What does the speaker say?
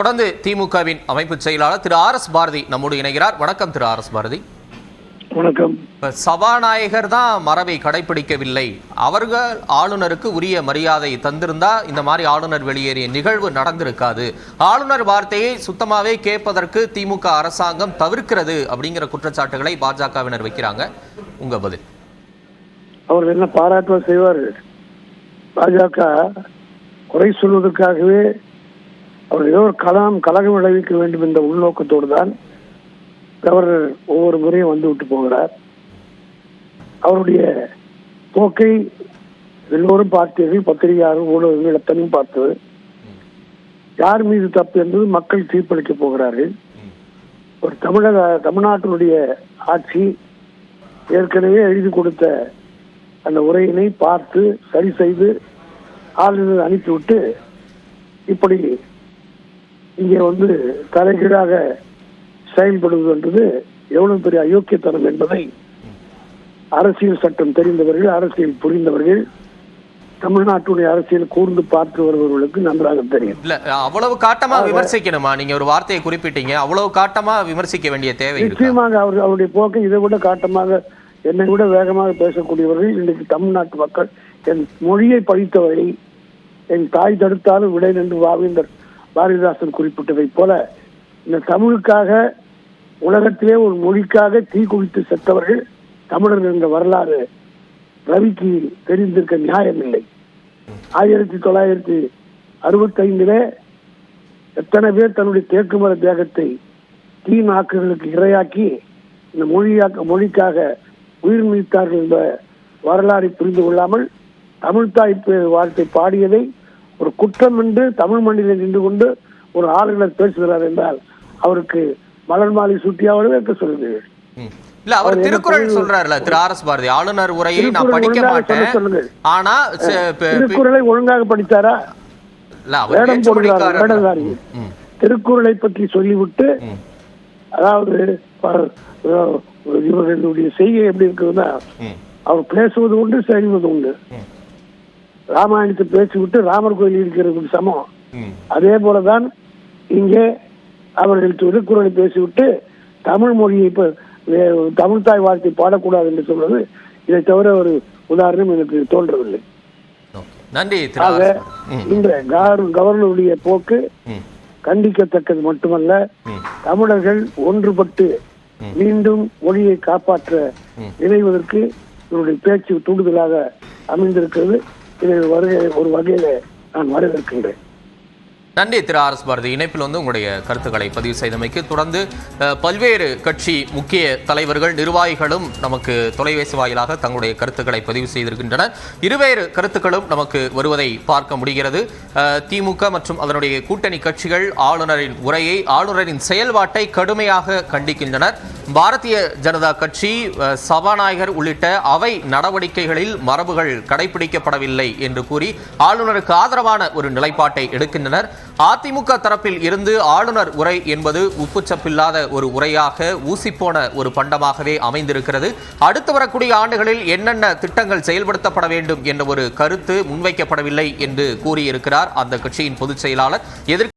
தொடர்ந்து திமுகவின் அமைப்பு செயலாளர் திரு ஆர் எஸ் பாரதி நம்மோடு இணைகிறார். வணக்கம் திரு ஆர் எஸ் பாரதி. வணக்கம். சபாநாயகர் தான் மரபை கடைபிடிக்கவில்லை, அவர்கள் ஆளுநருக்கு உரிய மரியாதை தந்திருந்தா இந்த மாதிரி ஆளுநர் வெளியேறிய நிகழ்வு நடந்திருக்காது, ஆளுநர் வார்த்தையை சுத்தமாவே கேட்பதற்கு திமுக அரசாங்கம் தவிர்க்கிறது அப்படிங்கிற குற்றச்சாட்டுகளை பாஜகவினர் வைக்கிறாங்க. உங்க பதில்? அவர்கள் என்ன பாராட்டுவ செய்வார்கள். பாஜக குறை சொல்வதற்காகவே அவர் ஏதோ ஒரு கலகம் விளைவிக்க வேண்டும் என்ற உள்நோக்கத்தோடு தான் அவர் ஒவ்வொரு முறையும் வந்து விட்டு போகிறார். அவருடைய போக்கை எல்லோரும் பார்த்தீர்கள், பத்திரிகையாளர்கள் ஊடகங்கள் எத்தனையும் பார்த்தது. யார் மீது தப்பு என்பது மக்கள் தீர்ப்பளிக்கப் போகிறார்கள். ஒரு தமிழ்நாட்டினுடைய ஆட்சி ஏற்கனவே எழுதி கொடுத்த அந்த உரையினை பார்த்து சரி செய்து ஆளுநர் அனுப்பிவிட்டு இப்படி இங்கே வந்து தலைகீழாக செயல்படுவது என்பது எவ்வளவு பெரிய அயோக்கியத்தனம் என்பதை அரசியல் சட்டம் தெரிந்தவர்கள், அரசியல் புரிந்தவர்கள், தமிழ்நாட்டுடைய அரசியல் கூர்ந்து பார்த்து வருபவர்களுக்கு நன்றாக தெரியும். இல்ல அவ்வளவு காட்டமா விமர்சிக்கணுமா? நீங்க ஒரு வார்த்தையை குறிப்பிட்டீங்க, அவ்வளவு காட்டமா விமர்சிக்க வேண்டிய தேவை? நிச்சயமாக அவருடைய போக்கை இதை விட காட்டமாக, என்னை விட வேகமாக பேசக்கூடியவர்கள் இன்றைக்கு தமிழ்நாட்டு மக்கள். என் மொழியை படித்தவரை என் தாய் தடுத்தாலும் விடை என்று பாவேந்தர் பாரதிதாசன் குறிப்பிட்டதை போல இந்த தமிழுக்காக உலகத்திலே ஒரு மொழிக்காக தீ குளித்து செத்தவர்கள் தமிழர்கள் என்ற வரலாறு ரவிக்கு தெரிந்திருக்க நியாயமில்லை. 1965 எத்தனை பேர் தன்னுடைய தேக்குமர தேகத்தை தீ நாக்குகளுக்கு இரையாக்கி இந்த மொழிக்காக உயிர் நீத்தார்கள் என்ற வரலாறை புரிந்து கொள்ளாமல் தமிழ்தாய் வாழ்த்தை பாடியதை ஒரு குற்றம் என்று தமிழ் மண்ணில் நின்று கொண்டு ஒரு ஆளுநர் பேசுகிறார் என்றால் அவருக்கு மலர் மாலை சுட்டியாவது வைக்க சொல்லுங்கள். இல்ல அவர் திருக்குறள் சொல்றாருல திரு ஆர் எஸ் பாரதி, ஆளுநர் உரையை நான் படிக்க மாட்டேன், ஆனா திருக்குறளை ஒழுங்காக படித்தாரா? வேடம் போடுகிறார் வேடதாரி. திருக்குறளை பற்றி சொல்லிவிட்டு, அதாவது இவர்களுடைய செய்கை எப்படி இருக்குதுன்னா, அவர் பேசுவது உண்டு செய்வது உண்டு. ராமாயணத்தை பேசிவிட்டு ராமர் கோயில் இருக்கிறது சமம். அதே போலதான் இங்கே அவர்கள் திருக்குறளை பேசிவிட்டு தமிழ் மொழியை தமிழ் தாய் வாழ்த்தை பாடக்கூடாது என்று சொல்வது, இதை தவிர ஒரு உதாரணம் எனக்கு தோன்றவில்லை. நன்றி. இந்த கவர்னருடைய போக்கு கண்டிக்கத்தக்கது மட்டுமல்ல, தமிழர்கள் ஒன்றுபட்டு மீண்டும் மொழியை காப்பாற்ற இணைவதற்கு இவருடைய பேச்சு தூண்டுதலாக அமைந்திருக்கிறது. இதை ஒரு வகையில நான் வரவேற்கின்றேன். நன்றி திரு ஆர் எஸ் பாரதி. இணைப்பில் உங்களுடைய கருத்துக்களை பதிவு செய்தமைக்கு. தொடர்ந்து பல்வேறு கட்சி முக்கிய தலைவர்கள், நிர்வாகிகளும் நமக்கு தொலைபேசி வாயிலாக தங்களுடைய கருத்துக்களை பதிவு செய்திருக்கின்றனர். இருவேறு கருத்துக்களும் நமக்கு வருவதை பார்க்க முடிகிறது. திமுக மற்றும் அதனுடைய கூட்டணி கட்சிகள் ஆளுநரின் உரையை, ஆளுநரின் செயல்பாட்டை கடுமையாக கண்டிக்கின்றனர். பாரதிய ஜனதா கட்சி சபாநாயகர் உள்ளிட்ட அவை நடவடிக்கைகளில் மரபுகள் கடைபிடிக்கப்படவில்லை என்று கூறி ஆளுநருக்கு ஆதரவான ஒரு நிலைப்பாட்டை எடுக்கின்றனர். அதிமுக தரப்பில் இருந்து ஆளுநர் உரை என்பது உப்புச்சப்பில்லாத ஒரு உரையாக, ஊசிப்போன ஒரு பண்டமாகவே அமைந்திருக்கிறது. அடுத்து வரக்கூடிய ஆண்டுகளில் என்னென்ன திட்டங்கள் செயல்படுத்தப்பட வேண்டும் என்ற ஒரு கருத்து முன்வைக்கப்படவில்லை என்று கூறியிருக்கிறார் அந்த கட்சியின் பொதுச் செயலாளர்.